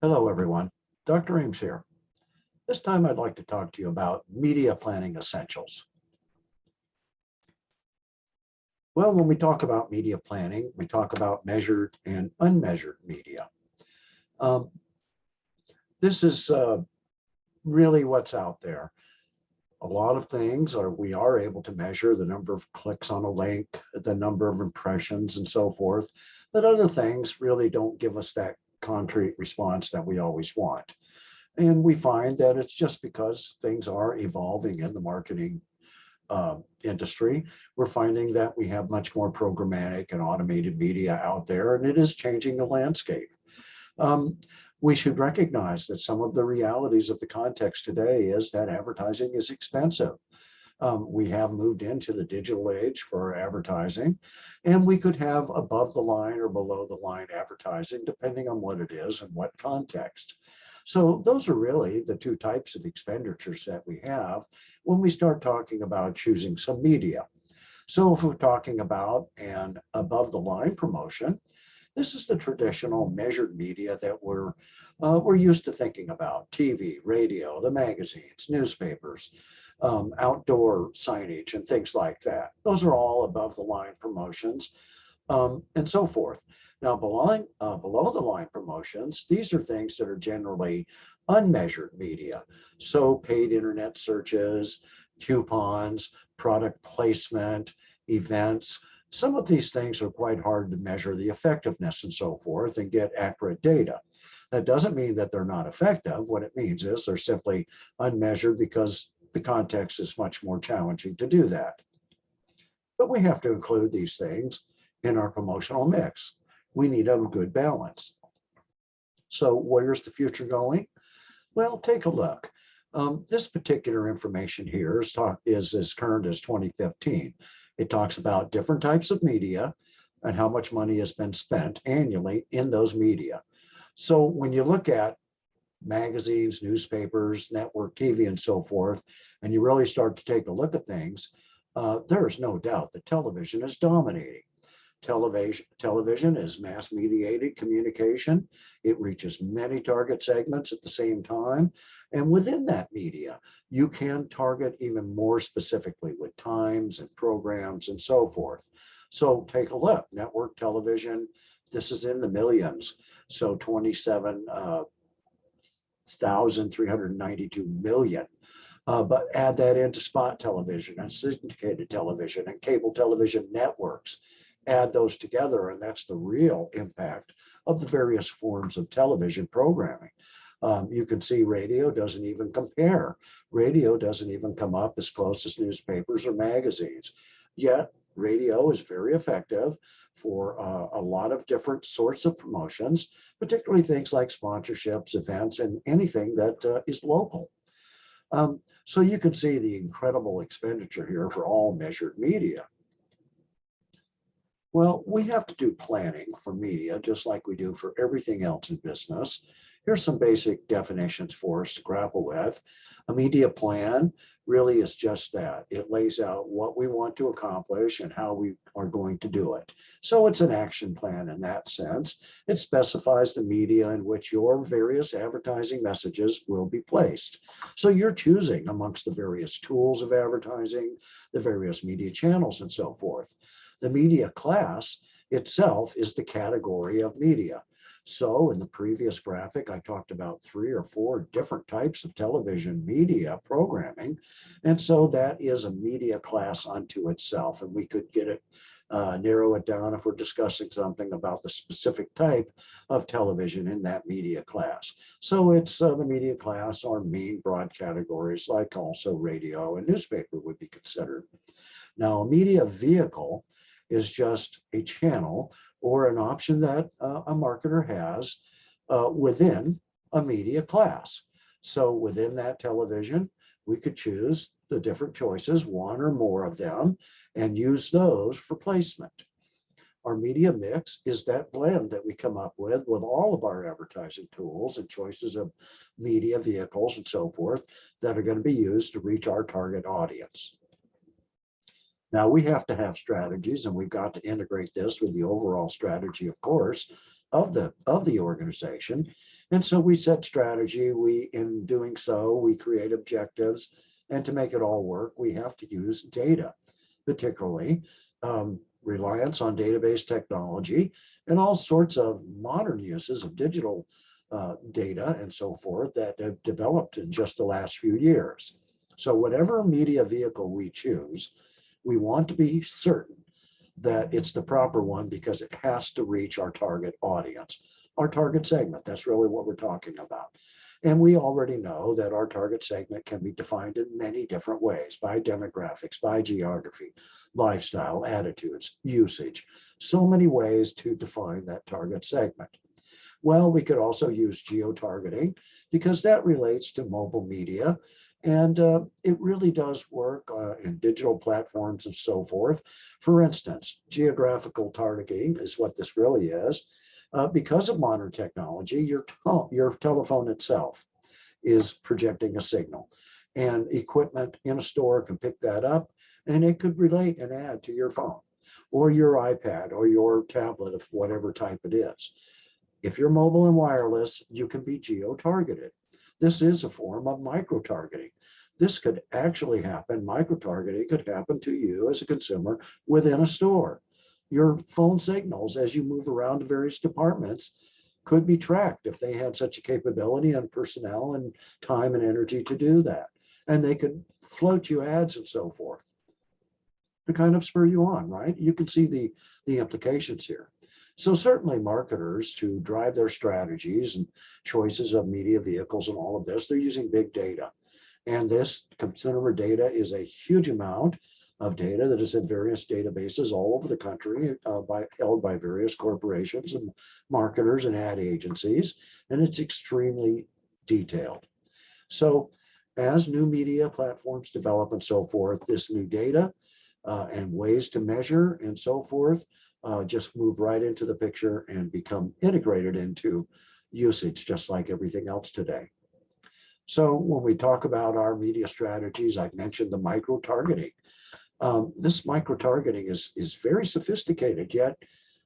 Hello, everyone. Dr. Eames here. This time I'd like to talk to you about media planning essentials. Well, when we talk about media planning, we talk about measured and unmeasured media. Um, this is really what's out there. A lot of things we are able to measure the number of clicks on a link, the number of impressions and so forth, but other things really don't give us that concrete response that we always want. And we find that it's just because things are evolving in the marketing industry. We're finding that we have much more programmatic and automated media out there, and it is changing the landscape. Um, we should recognize that some of the realities of the context today is that advertising is expensive. We have moved into the digital age for advertising, and we could have above the line or below the line advertising, depending on what it is and what context. So those are really the two types of expenditures that we have when we start talking about choosing some media. So if we're talking about an above the line promotion, this is the traditional measured media that we're used to thinking about: TV, radio, the magazines, newspapers, outdoor signage, and things like that. Those are all above the line promotions, and so forth. Now, below the line promotions, these are things that are generally unmeasured media. So paid internet searches, coupons, product placement, events. Some of these things are quite hard to measure the effectiveness and so forth and get accurate data. That doesn't mean that they're not effective. What it means is they're simply unmeasured because the context is much more challenging to do that. But we have to include these things in our promotional mix. We need a good balance. So where's the future going? Well, take a look. This particular information here is as current as 2015. It talks about different types of media and how much money has been spent annually in those media. So when you look at magazines, newspapers, network TV, and so forth, and you really start to take a look at things, there is no doubt that television is dominating. Television is mass mediated communication. It reaches many target segments at the same time. And within that media, you can target even more specifically with times and programs and so forth. So take a look, network television, this is in the millions. So 27,392 million. But add that into spot television and syndicated television and cable television networks. Add those together, and that's the real impact of the various forms of television programming. You can see radio doesn't even compare. Radio doesn't even come up as close as newspapers or magazines. Yet radio is very effective for a lot of different sorts of promotions, particularly things like sponsorships, events, and anything that is local. So you can see the incredible expenditure here for all measured media. Well, we have to do planning for media just like we do for everything else in business. Here's some basic definitions for us to grapple with. A media plan really is just that. It lays out what we want to accomplish and how we are going to do it. So it's an action plan in that sense. It specifies the media in which your various advertising messages will be placed. So you're choosing amongst the various tools of advertising, the various media channels, and so forth. The media class itself is the category of media. So in the previous graphic, I talked about 3 or 4 different types of television media programming. And so that is a media class unto itself. And we could get it, narrow it down if we're discussing something about the specific type of television in that media class. So it's the media class or main broad categories like also radio and newspaper would be considered. Now, a media vehicle is just a channel or an option that a marketer has within a media class. So within that television, we could choose the different choices, one or more of them, and use those for placement. Our media mix is that blend that we come up with all of our advertising tools and choices of media vehicles and so forth that are going to be used to reach our target audience. Now we have to have strategies, and we've got to integrate this with the overall strategy, of course, of the organization. And so we set strategy. In doing so, we create objectives. And to make it all work, we have to use data, particularly reliance on database technology and all sorts of modern uses of digital data and so forth that have developed in just the last few years. So whatever media vehicle we choose, we want to be certain that it's the proper one because it has to reach our target audience, our target segment. That's really what we're talking about. And we already know that our target segment can be defined in many different ways, by demographics, by geography, lifestyle, attitudes, usage, so many ways to define that target segment. Well, we could also use geotargeting because that relates to mobile media. And it really does work in digital platforms and so forth. For instance, geographical targeting is what this really is. Because of modern technology, your telephone itself is projecting a signal, and equipment in a store can pick that up, and it could relate an ad to your phone or your iPad or your tablet of whatever type it is. If you're mobile and wireless, you can be geo-targeted. This is a form of micro-targeting. This could actually happen, micro-targeting could happen to you as a consumer within a store. Your phone signals as you move around to various departments could be tracked if they had such a capability and personnel and time and energy to do that. And they could float you ads and so forth to kind of spur you on, right? You can see the implications here. So certainly marketers, to drive their strategies and choices of media vehicles and all of this, they're using big data. And this consumer data is a huge amount of data that is in various databases all over the country, held by various corporations and marketers and ad agencies, and it's extremely detailed. So as new media platforms develop and so forth, this new data and ways to measure and so forth just move right into the picture and become integrated into usage, just like everything else today. So when we talk about our media strategies, I mentioned the micro-targeting. This micro-targeting is very sophisticated, yet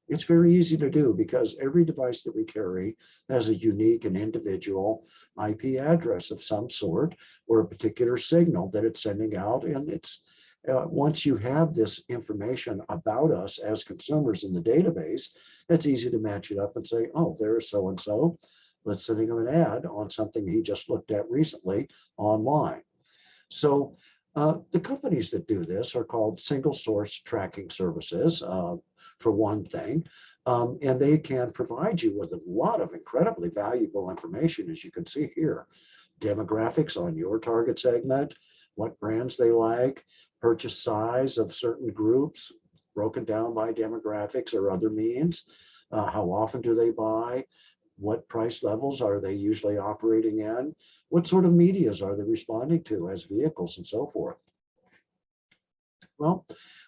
it's very easy to do because every device that we carry has a unique and individual IP address of some sort or a particular signal that it's sending out. And it's once you have this information about us as consumers in the database, it's easy to match it up and say, oh, there's so-and-so. Let's send him an ad on something he just looked at recently online. So the companies that do this are called single source tracking services, for one thing, and they can provide you with a lot of incredibly valuable information, as you can see here. Demographics on your target segment, what brands they like, purchase size of certain groups, broken down by demographics or other means, how often do they buy, what price levels are they usually operating in, what sort of medias are they responding to as vehicles and so forth. Well,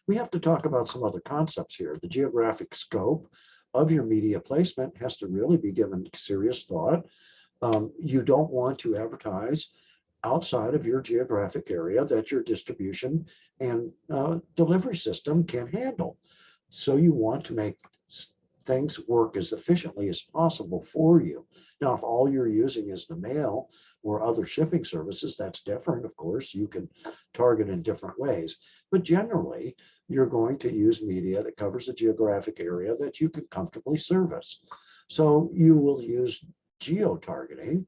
we have to talk about some other concepts here. The geographic scope of your media placement has to really be given serious thought. You don't want to advertise outside of your geographic area that your distribution and delivery system can handle. So you want to make things work as efficiently as possible for you. Now, if all you're using is the mail or other shipping services, that's different, of course. You can target in different ways. But generally, you're going to use media that covers a geographic area that you can comfortably service. So you will use geotargeting.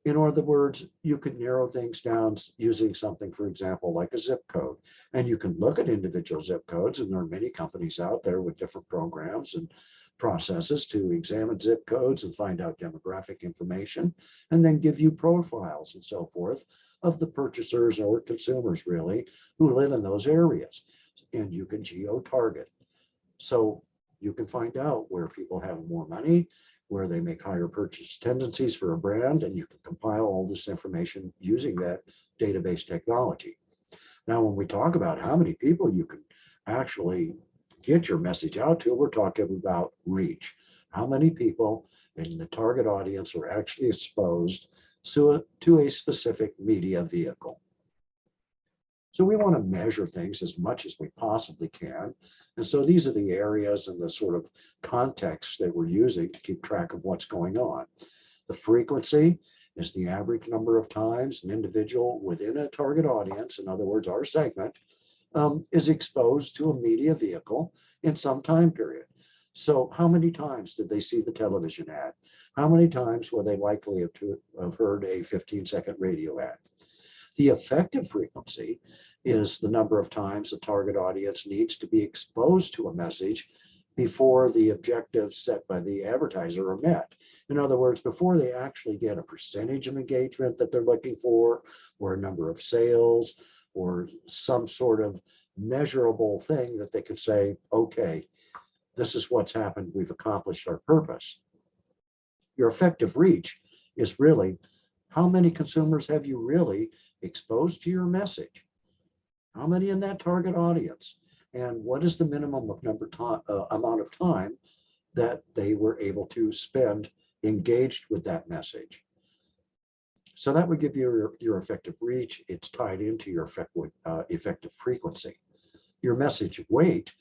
In other words, you could narrow things down using something, for example, like a zip code. And you can look at individual zip codes, and there are many companies out there with different programs and processes to examine zip codes and find out demographic information, and then give you profiles and so forth of the purchasers or consumers, really, who live in those areas. And you can geo-target. So you can find out where people have more money, where they make higher purchase tendencies for a brand, and you can compile all this information using that database technology. Now, when we talk about how many people you can actually get your message out to, we're talking about reach. How many people in the target audience are actually exposed to a specific media vehicle. So we want to measure things as much as we possibly can. And so these are the areas and the sort of context that we're using to keep track of what's going on. The frequency is the average number of times an individual within a target audience, in other words, our segment, is exposed to a media vehicle in some time period. So how many times did they see the television ad? How many times were they likely to have heard a 15-second radio ad? The effective frequency is the number of times the target audience needs to be exposed to a message before the objectives set by the advertiser are met. In other words, before they actually get a percentage of engagement that they're looking for, or a number of sales, or some sort of measurable thing that they can say, okay, this is what's happened, we've accomplished our purpose. Your effective reach is really how many consumers have you really exposed to your message? How many in that target audience? And what is the minimum of amount of time that they were able to spend engaged with that message? So that would give you your effective reach. It's tied into your effective frequency. Your message weight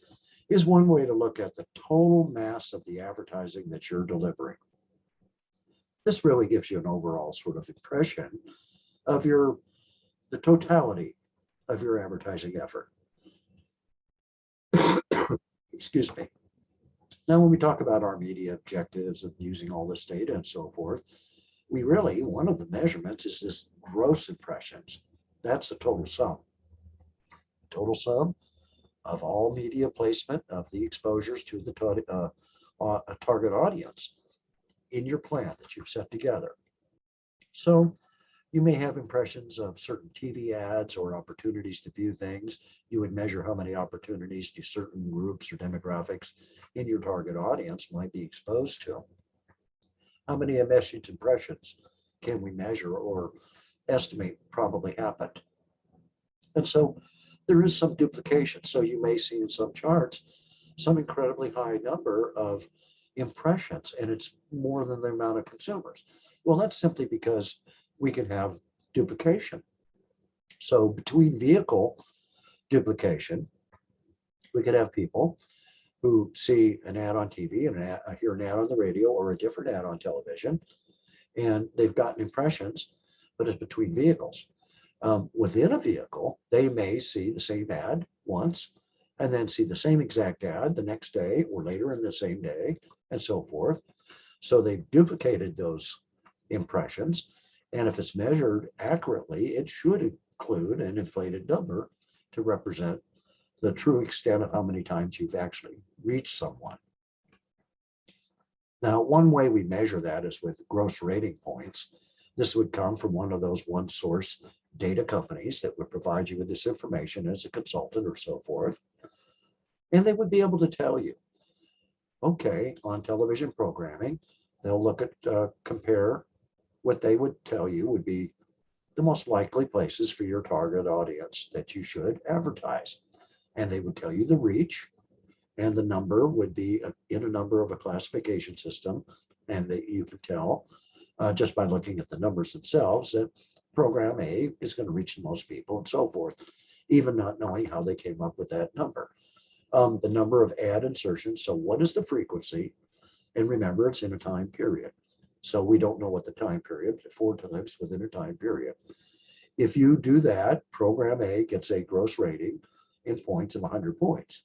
is one way to look at the total mass of the advertising that you're delivering. This really gives you an overall sort of impression of the totality of your advertising effort. Excuse me. Now, when we talk about our media objectives and using all this data and so forth, one of the measurements is this gross impressions. That's the total sum. Total sum of all media placement of the exposures to the target audience in your plan that you've set together. So you may have impressions of certain TV ads or opportunities to view things. You would measure how many opportunities do certain groups or demographics in your target audience might be exposed to. How many message impressions can we measure or estimate probably happened? And so there is some duplication. So you may see in some charts some incredibly high number of impressions, and it's more than the amount of consumers. Well, that's simply because we can have duplication. So between vehicle duplication, we could have people who see an ad on TV and hear an ad on the radio or a different ad on television, and they've gotten impressions, but it's between vehicles. Within a vehicle, they may see the same ad once and then see the same exact ad the next day or later in the same day and so forth. So they've duplicated those impressions. And if it's measured accurately, it should include an inflated number to represent the true extent of how many times you've actually reached someone. Now, one way we measure that is with gross rating points. This would come from one of those one source data companies that would provide you with this information as a consultant or so forth. And they would be able to tell you, okay, on television programming, they'll look at, compare what they would tell you would be the most likely places for your target audience that you should advertise. And they would tell you the reach, and the number would be in a number of a classification system, and that you can tell just by looking at the numbers themselves that program A is going to reach the most people and so forth, even not knowing how they came up with that number. The number of ad insertions, so what is the frequency? And remember, it's in a time period. So we don't know what the time period, 4 times within a time period. If you do that, program A gets a gross rating in points of 100 points.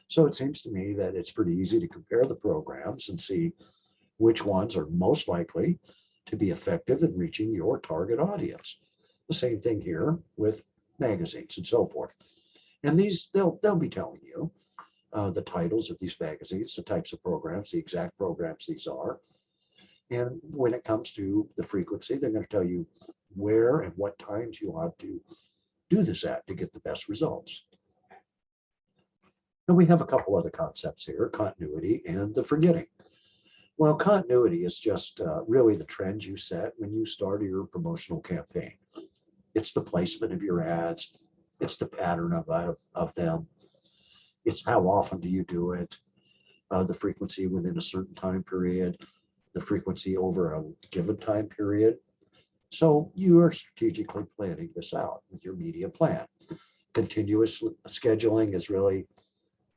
So it seems to me that it's pretty easy to compare the programs and see which ones are most likely to be effective in reaching your target audience. The same thing here with magazines and so forth. And these, they'll be telling you the titles of these magazines, the types of programs, the exact programs these are. And when it comes to the frequency, they're going to tell you where and what times you ought to do this at to get the best results. And we have a couple other concepts here, continuity and the forgetting. Well, continuity is just really the trends you set when you start your promotional campaign. It's the placement of your ads. It's the pattern of them. It's how often do you do it, the frequency within a certain time period, the frequency over a given time period. So you are strategically planning this out with your media plan. Continuous scheduling is really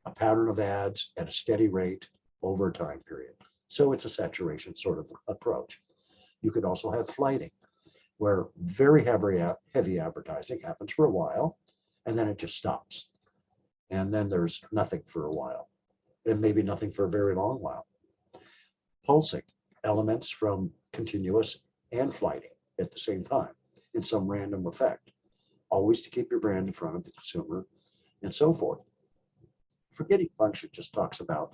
a pattern of ads at a steady rate over a time period. So it's a saturation sort of approach. You could also have flighting, where very heavy advertising happens for a while, and then it just stops. And then there's nothing for a while, and maybe nothing for a very long while. Pulsing, elements from continuous and flighting at the same time in some random effect, always to keep your brand in front of the consumer and so forth. Forgetting function just talks about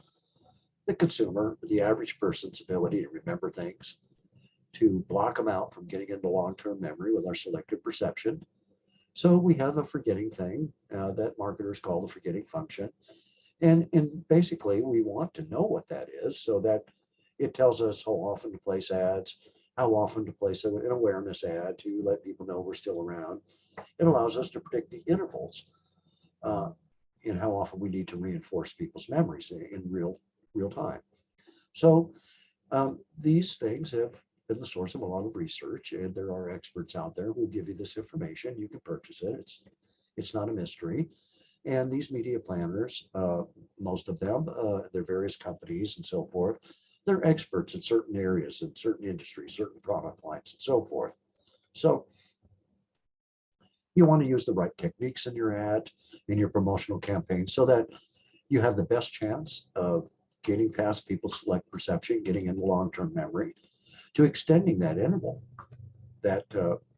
the consumer, the average person's ability to remember things, to block them out from getting into long-term memory with our selective perception. So we have a forgetting thing that marketers call the forgetting function. And basically, we want to know what that is so that it tells us how often to place ads, how often to place an awareness ad to let people know we're still around. It allows us to predict the intervals and how often we need to reinforce people's memories in real time. So these things have been the source of a lot of research, and there are experts out there who give you this information. You can purchase it. It's not a mystery. And these media planners, most of them, they're various companies and so forth, they're experts in certain areas, in certain industries, certain product lines, and so forth. So you want to use the right techniques in your ad, in your promotional campaign, so that you have the best chance of getting past people's select perception, getting into long-term memory, to extending that interval that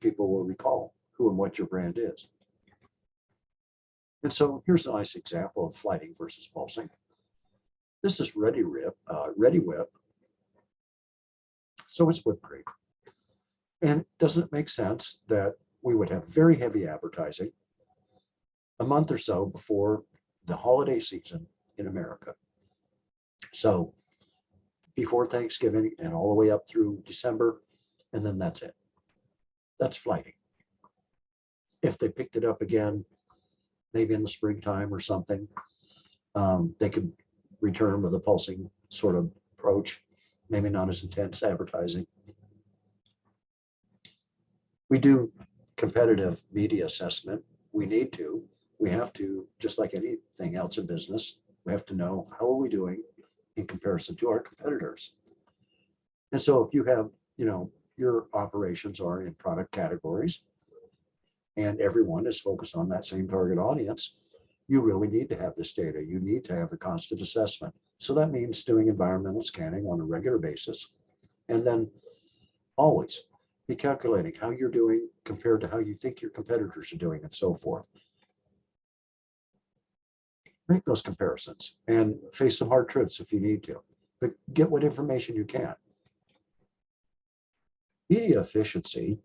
people will recall who and what your brand is. And so here's a nice example of flighting versus pulsing. This is ReadyWhip. So it's whipped cream. And doesn't it make sense that we would have very heavy advertising a month or so before the holiday season in America? So before Thanksgiving and all the way up through December, and then that's it. That's flighting. If they picked it up again, maybe in the springtime or something, they could return with a pulsing sort of approach, maybe not as intense advertising. We do competitive media assessment. We need to. We have to, just like anything else in business, we have to know how are we doing in comparison to our competitors. And so if you have, your operations are in product categories and everyone is focused on that same target audience, you really need to have this data. You need to have a constant assessment. So that means doing environmental scanning on a regular basis, and then always be calculating how you're doing compared to how you think your competitors are doing and so forth. Make those comparisons and face some hard truths if you need to, but get what information you can. Media efficiency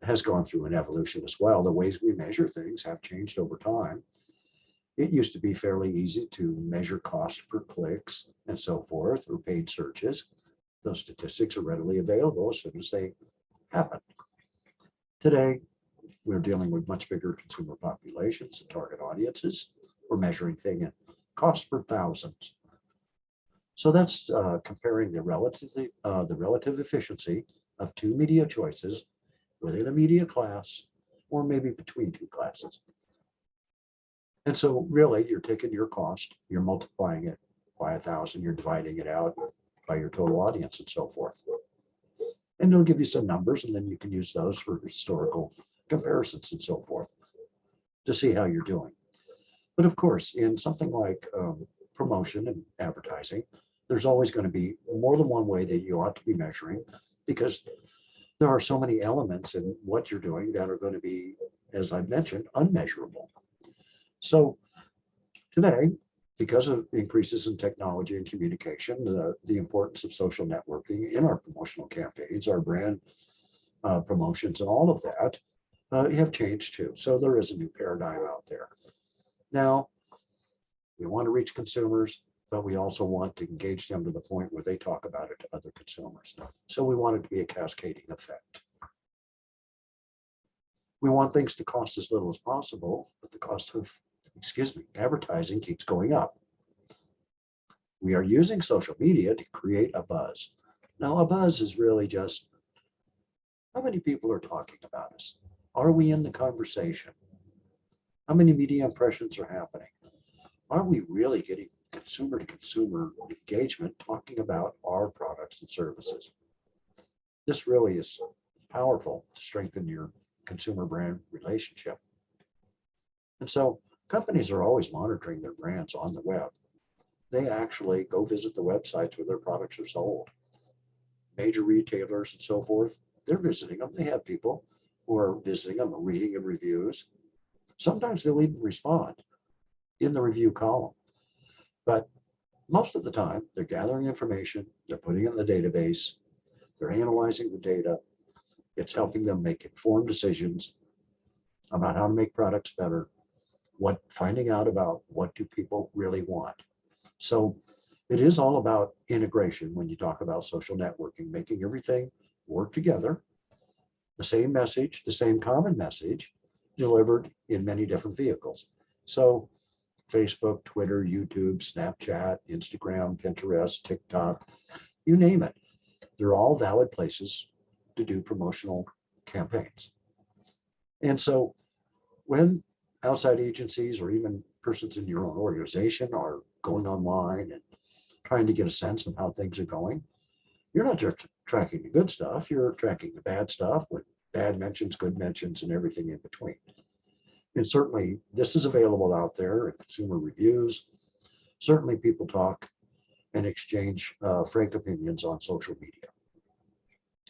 has gone through an evolution as well. The ways we measure things have changed over time. It used to be fairly easy to measure cost per clicks and so forth, or paid searches. Those statistics are readily available as soon as they happen. Today, we're dealing with much bigger consumer populations and target audiences. We're measuring things in cost per thousands. So that's comparing the relative efficiency of two media choices within a media class, or maybe between two classes. And so really, you're taking your cost, you're multiplying it by 1,000, you're dividing it out by your total audience and so forth. And it'll give you some numbers, and then you can use those for historical comparisons and so forth to see how you're doing. But of course, in something like promotion and advertising, there's always going to be more than one way that you ought to be measuring, because there are so many elements in what you're doing that are going to be, as I mentioned, unmeasurable. So today, because of increases in technology and communication, the importance of social networking in our promotional campaigns, our brand promotions, and all of that have changed too. So there is a new paradigm out there. Now, we want to reach consumers, but we also want to engage them to the point where they talk about it to other consumers. So we want it to be a cascading effect. We want things to cost as little as possible, but the cost of, advertising keeps going up. We are using social media to create a buzz. Now, a buzz is really just how many people are talking about us? Are we in the conversation? How many media impressions are happening? Are we really getting consumer to consumer engagement talking about our products and services? This really is powerful to strengthen your consumer brand relationship. And so companies are always monitoring their brands on the web. They actually go visit the websites where their products are sold. Major retailers and so forth, they're visiting them. They have people who are visiting them, reading the reviews. Sometimes they'll even respond in the review column. But most of the time, they're gathering information, they're putting it in the database, they're analyzing the data. It's helping them make informed decisions about how to make products better, finding out about what do people really want. So it is all about integration when you talk about social networking, making everything work together, the same message, the same common message delivered in many different vehicles. So Facebook, Twitter, YouTube, Snapchat, Instagram, Pinterest, TikTok, you name it. They're all valid places to do promotional campaigns. And so when outside agencies or even persons in your own organization are going online and trying to get a sense of how things are going, you're not just tracking the good stuff, you're tracking the bad stuff with bad mentions, good mentions, and everything in between. And certainly this is available out there in consumer reviews. Certainly people talk and exchange frank opinions on social media.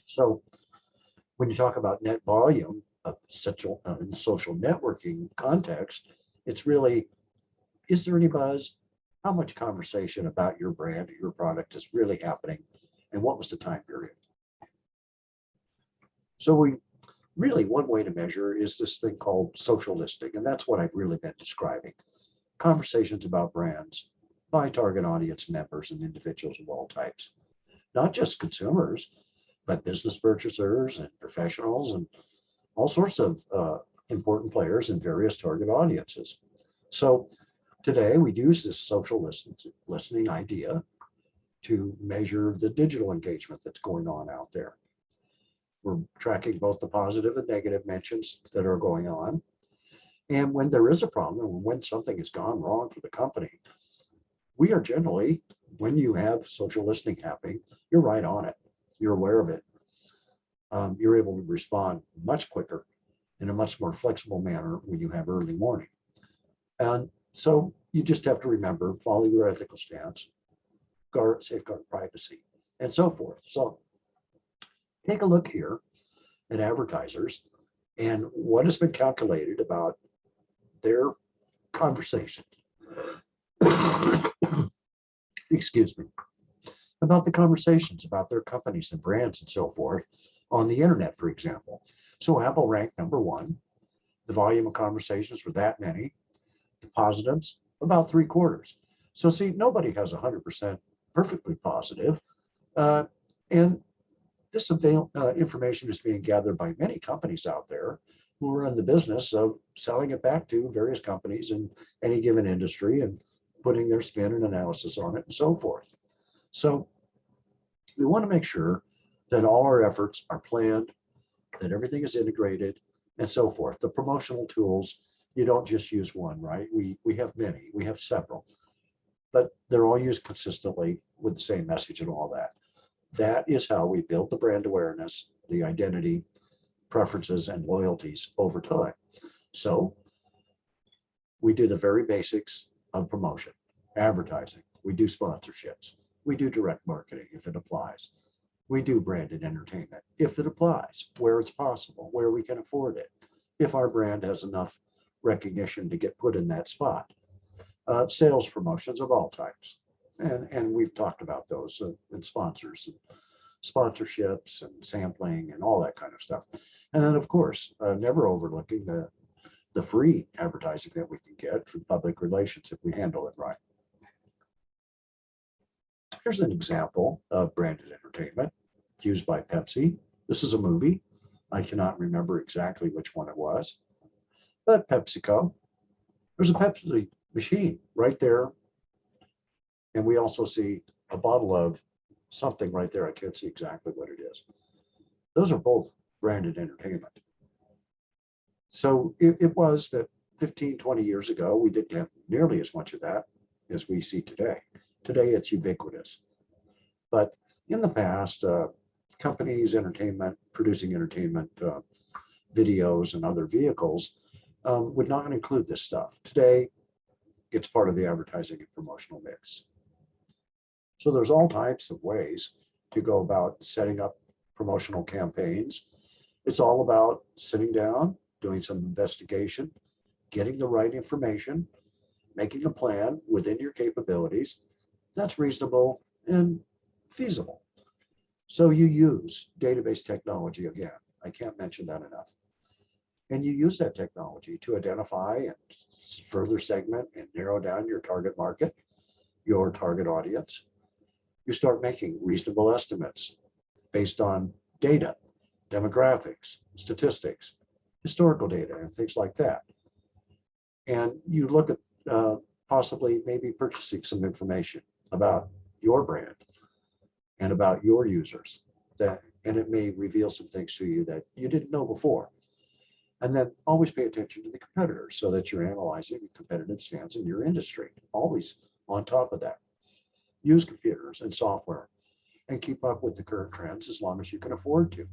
So when you talk about net volume of in social networking context, it's really, is there any buzz? How much conversation about your brand or your product is really happening? And what was the time period? So one way to measure is this thing called social listening. And that's what I've really been describing. Conversations about brands by target audience members and individuals of all types, not just consumers, but business purchasers and professionals and all sorts of important players in various target audiences. So today we use this social listening idea to measure the digital engagement that's going on out there. We're tracking both the positive and negative mentions that are going on. And when there is a problem, when something has gone wrong for the company, we are generally, when you have social listening happening, you're right on it. You're aware of it. You're able to respond much quicker in a much more flexible manner when you have early warning. And so you just have to remember, follow your ethical stance, safeguard privacy, and so forth. So take a look here at advertisers and what has been calculated about their conversation. Excuse me. About the conversations about their companies and brands and so forth on the internet, for example. So Apple ranked number one. The volume of conversations were that many. The positives, about 3/4. So see, nobody has 100% perfectly positive. And this information is being gathered by many companies out there who are in the business of selling it back to various companies in any given industry and putting their spin and analysis on it and so forth. So we want to make sure that all our efforts are planned, that everything is integrated, and so forth. The promotional tools, you don't just use one, right? We have many, we have several, but they're all used consistently with the same message and all that. That is how we build the brand awareness, the identity, preferences, and loyalties over time. So we do the very basics of promotion, advertising. We do sponsorships. We do direct marketing if it applies. We do branded entertainment if it applies, where it's possible, where we can afford it, if our brand has enough recognition to get put in that spot. Sales promotions of all types. And we've talked about those and sponsors and sponsorships and sampling and all that kind of stuff. And then, of course, never overlooking the free advertising that we can get from public relations if we handle it right. Here's an example of branded entertainment used by Pepsi. This is a movie. I cannot remember exactly which one it was, but PepsiCo. There's a Pepsi machine right there. And we also see a bottle of something right there. I can't see exactly what it is. Those are both branded entertainment. So it was that 15, 20 years ago, we didn't have nearly as much of that as we see today. Today, it's ubiquitous. But in the past, companies, producing entertainment videos and other vehicles would not include this stuff. Today, it's part of the advertising and promotional mix. So there's all types of ways to go about setting up promotional campaigns. It's all about sitting down, doing some investigation, getting the right information, making a plan within your capabilities that's reasonable and feasible. So you use database technology again. I can't mention that enough. And you use that technology to identify and further segment and narrow down your target market, your target audience. You start making reasonable estimates based on data, demographics, statistics, historical data, and things like that. And you look at possibly maybe purchasing some information about your brand and about your users, and it may reveal some things to you that you didn't know before. And then always pay attention to the competitors so that you're analyzing the competitive stance in your industry. Always on top of that. Use computers and software and keep up with the current trends as long as you can afford to.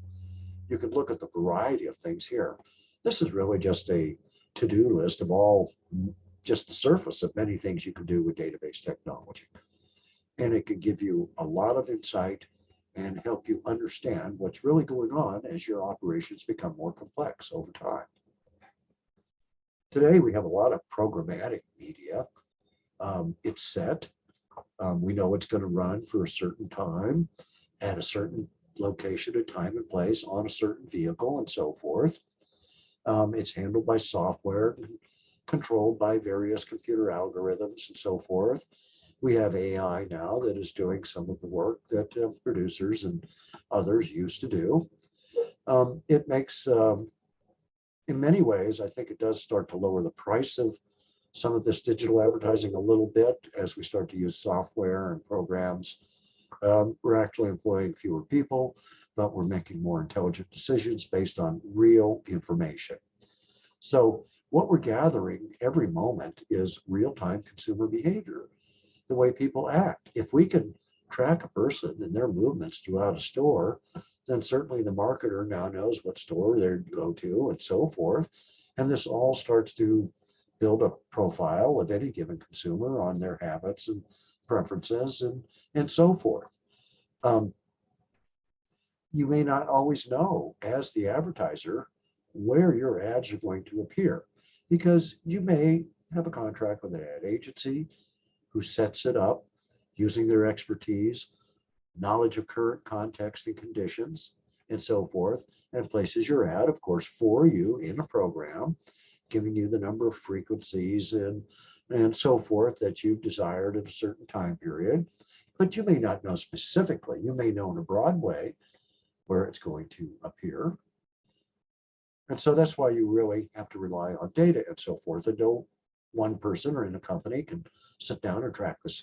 You can look at the variety of things here. This is really just a to-do list of all, just the surface of many things you can do with database technology. And it can give you a lot of insight and help you understand what's really going on as your operations become more complex over time. Today, we have a lot of programmatic media. It's set. We know it's going to run for a certain time at a certain location, a time and place on a certain vehicle and so forth. It's handled by software, controlled by various computer algorithms and so forth. We have AI now that is doing some of the work that producers and others used to do. It makes, in many ways, I think it does start to lower the price of some of this digital advertising a little bit as we start to use software and programs. We're actually employing fewer people, but we're making more intelligent decisions based on real information. So what we're gathering every moment is real-time consumer behavior, the way people act. If we can track a person and their movements throughout a store, then certainly the marketer now knows what store they go to and so forth. And this all starts to build a profile of any given consumer on their habits and preferences and so forth. You may not always know as the advertiser where your ads are going to appear because you may have a contract with an ad agency who sets it up using their expertise, knowledge of current context and conditions, and so forth, and places your ad, of course, for you in a program, giving you the number of frequencies and so forth that you've desired at a certain time period. But you may not know specifically. You may know in a broad way where it's going to appear. And so that's why you really have to rely on data and so forth. And no one person or in a company can sit down and track this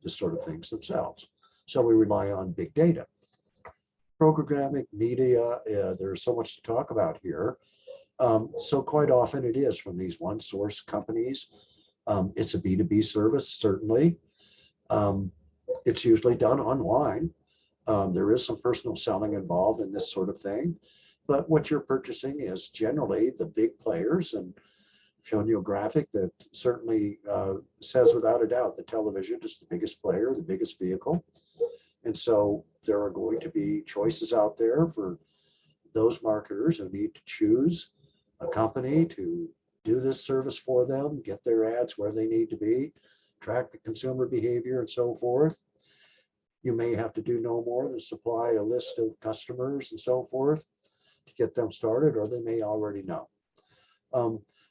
sort of things themselves. So we rely on big data. Programmatic media, there's so much to talk about here. So quite often it is from these one source companies. It's a B2B service, certainly. It's usually done online. There is some personal selling involved in this sort of thing. But what you're purchasing is generally the big players, and shown you a graphic that certainly says without a doubt that television is the biggest player, the biggest vehicle. And so there are going to be choices out there for those marketers who need to choose a company to do this service for them, get their ads where they need to be, track the consumer behavior and so forth. You may have to do no more than supply a list of customers and so forth to get them started, or they may already know.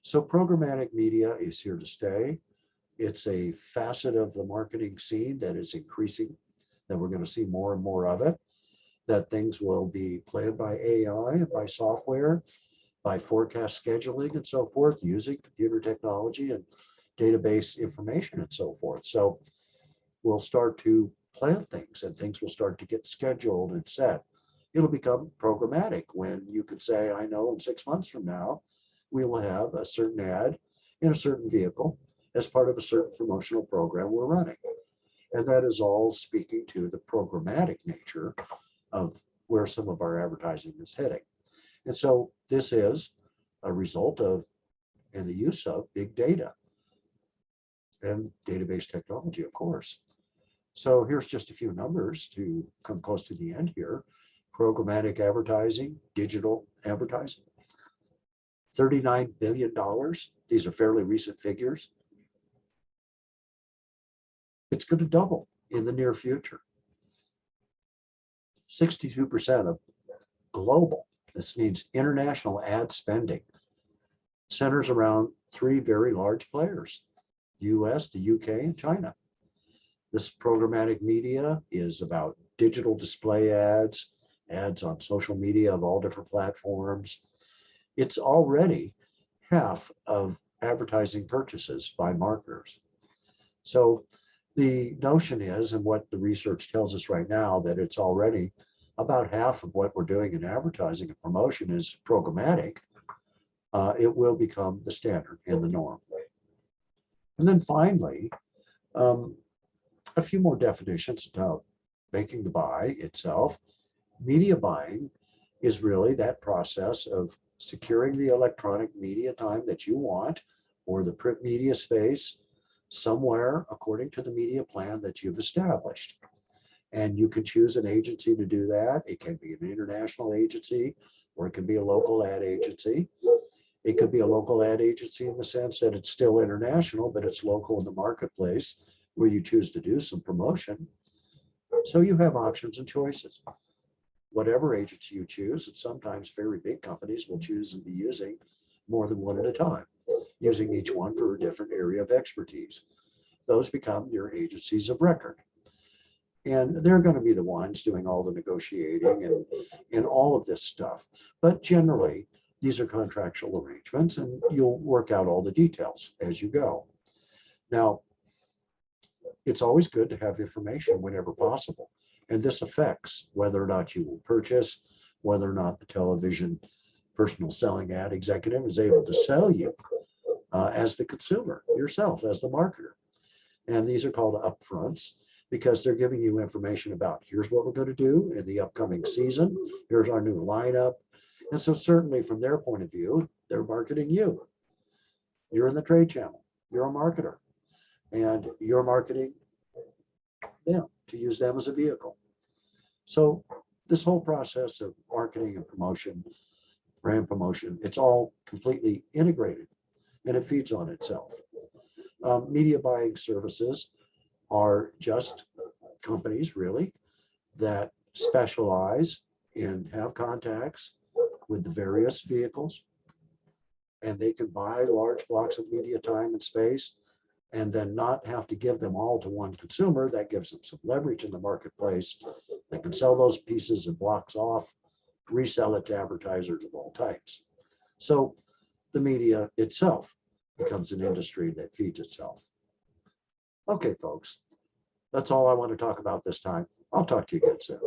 So programmatic media is here to stay. It's a facet of the marketing scene that is increasing, that we're going to see more and more of it, that things will be planned by AI and by software, by forecast scheduling and so forth, using computer technology and database information and so forth. So we'll start to plan things and things will start to get scheduled and set. It'll become programmatic when you could say, I know in 6 months from now, we will have a certain ad in a certain vehicle as part of a certain promotional program we're running. And that is all speaking to the programmatic nature of where some of our advertising is heading. And so this is a result of and the use of big data and database technology, of course. So here's just a few numbers to come close to the end here. Programmatic advertising, digital advertising, $39 billion. These are fairly recent figures. It's going to double in the near future. 62% of global, this means international ad spending, centers around three very large players, the US, the UK, and China. This programmatic media is about digital display ads, ads on social media of all different platforms. It's already half of advertising purchases by marketers. So the notion is, and what the research tells us right now, that it's already about half of what we're doing in advertising and promotion is programmatic. It will become the standard and the norm. And then finally, a few more definitions about making the buy itself. Media buying is really that process of securing the electronic media time that you want, or the print media space, somewhere according to the media plan that you've established. And you can choose an agency to do that. It can be an international agency, or it can be a local ad agency. It could be a local ad agency in the sense that it's still international, but it's local in the marketplace where you choose to do some promotion. So you have options and choices. Whatever agency you choose, and sometimes very big companies will choose and be using more than one at a time, using each one for a different area of expertise. Those become your agencies of record. And they're going to be the ones doing all the negotiating and all of this stuff. But generally, these are contractual arrangements, and you'll work out all the details as you go. Now, it's always good to have information whenever possible. And this affects whether or not you will purchase, whether or not the television personal selling ad executive is able to sell you as the consumer, yourself as the marketer. And these are called upfronts because they're giving you information about here's what we're going to do in the upcoming season, here's our new lineup. And so certainly from their point of view, they're marketing you. You're in the trade channel, you're a marketer, and you're marketing them to use them as a vehicle. So this whole process of marketing and promotion, brand promotion, it's all completely integrated and it feeds on itself. Media buying services are just companies really that specialize and have contacts with the various vehicles, and they can buy large blocks of media time and space and then not have to give them all to one consumer. That gives them some leverage in the marketplace. They can sell those pieces and blocks off, resell it to advertisers of all types. So the media itself becomes an industry that feeds itself. Okay, folks, that's all I want to talk about this time. I'll talk to you again soon.